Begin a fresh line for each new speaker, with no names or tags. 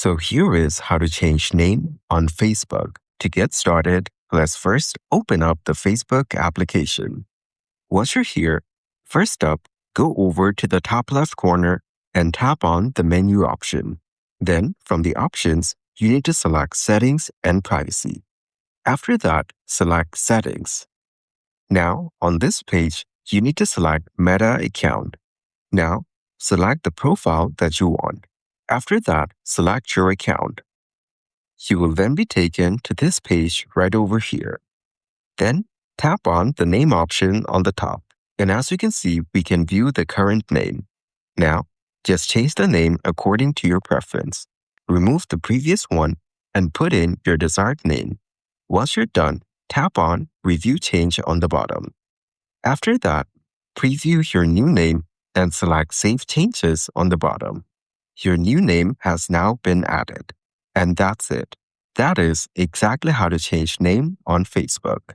So here is how to change name on Facebook. To get started, let's first open up the Facebook application. Once you're here, first up, go over to the top left corner and tap on the menu option. Then, from the options, you need to select Settings and Privacy. After that, select Settings. Now, on this page, you need to select Meta Account. Now, select the profile that you want. After that, select your account. You will then be taken to this page right over here. Then, tap on the name option on the top. And as you can see, we can view the current name. Now, just change the name according to your preference. Remove the previous one and put in your desired name. Once you're done, tap on Review Change on the bottom. After that, preview your new name and select Save Changes on the bottom. Your new name has now been added. And that's it. That is exactly how to change name on Facebook.